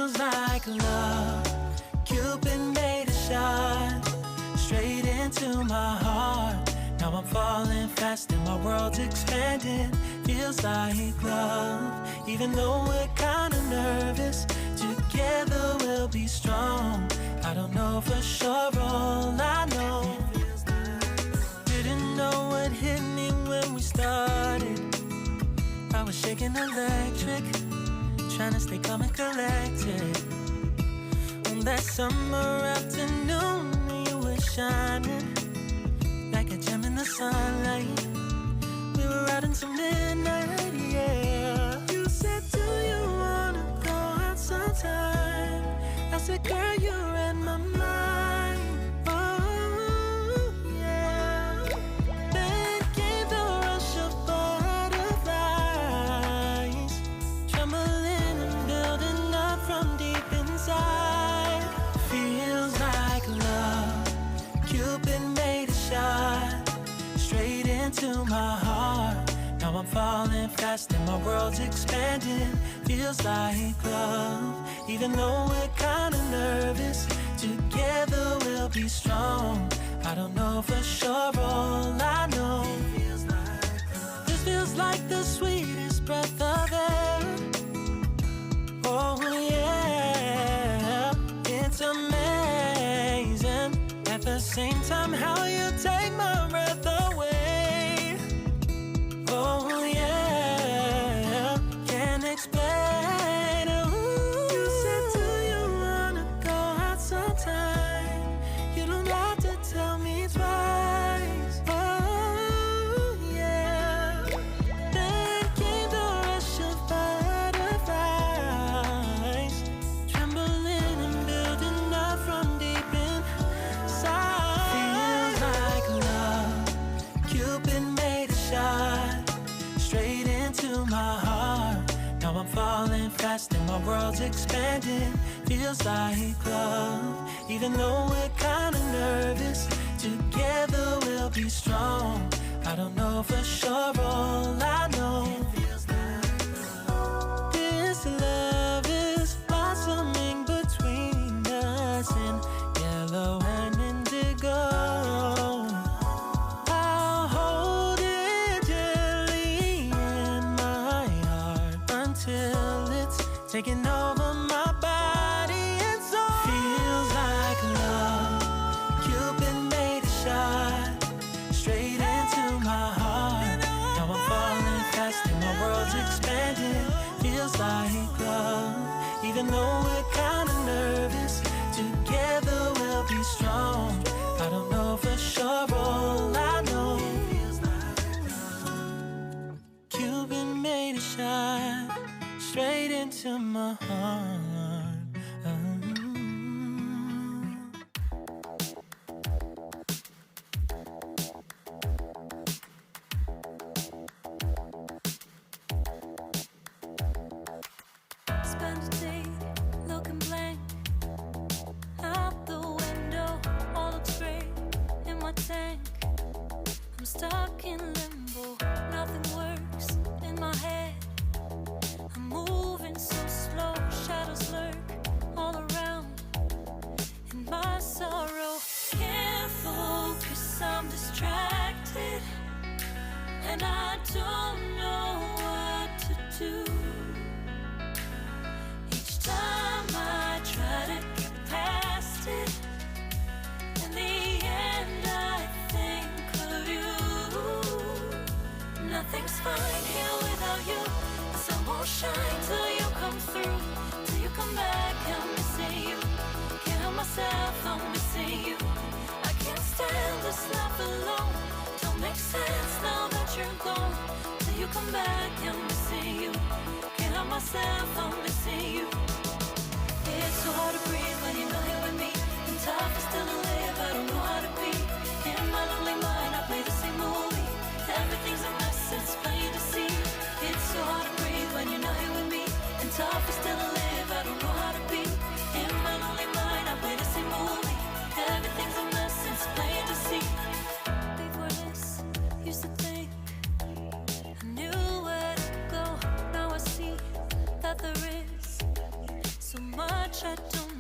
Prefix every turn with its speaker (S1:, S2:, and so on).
S1: Feels like love. Cupid made a shot straight into my heart. Now I'm falling fast and my world's expanding. Feels like love. Even though we're kinda nervous, together we'll be strong. I don't know for sure, all I know. Didn't know what hit me when we started. I was shaking electric, trying to stay calm and collected. On that summer afternoon, you were shining like a gem in the sunlight. We were out until midnight, yeah. You said, do you wanna go out sometime? I said, girl, you read my mind. Oh, yeah. Then came the rush of butterflies, trembling and building up from deep inside. Feels like love. Cupid made a shot straight into my heart. Now I'm falling fast and my world's expanding. Feels like love. Even though we're kinda nervous, together we'll be strong. I don't know for sure, all I know. This feels like the sweetest breath of air. Oh yeah, it's amazing. At the same time, how you take my breath away. Oh yeah, can't explain. Ooh. You said, do you wanna go out sometime? You don't have to tell me twice. Oh yeah. Then came the rush of butterflies, trembling and building up from deep inside. Feels like love. Cupid made a shot straight into my heart. Now I'm falling fast and my world's expanding. Feels like love. Even though we're kinda nervous, together we'll be strong. I don't know for sure, all I know. This love is blossoming between us in yellow and indigo. I'll hold it gently in my heart until it's taking over my body and soul. Feels like love. Cupid made a shot straight into my heart. Now I'm falling fast and my world's expanding. Feels like love. Even though we're kinda nervous, together we'll be strong. I don't know for sure, all I know. Cupid made a shot straight into my heart.
S2: Spend a day looking blank out the window, all looks great in my tank. I'm stuck in limbo, nothing works in my head. I'm moving so slow, shadows lurk all around. In my sorrow, can't focus, I'm distracted, and I don't know what to do. Each time I try to get past it, in the end I think of you. Nothing's fine here without you. The sun won't shine till you come through, till you come back. I'm missing you, can't help myself, I'm missing you. I can't stand this life alone, don't make sense now that you're gone. Till you come back, I'm missing you, can't help myself, I'm missing you. It's so hard to breathe when you're not here with me, and tough is still to live, I don't know how to be. In my lonely mind I play the same movie, everything's a mess, it's plain to see. It's so hard to breathe when you're not here with me, and tough is still to live, I don't know how to be. In my lonely mind I play the same movie, everything's a mess, it's plain to see. Before this, used to think I knew where to go. Now I see that there is so much touch, I don't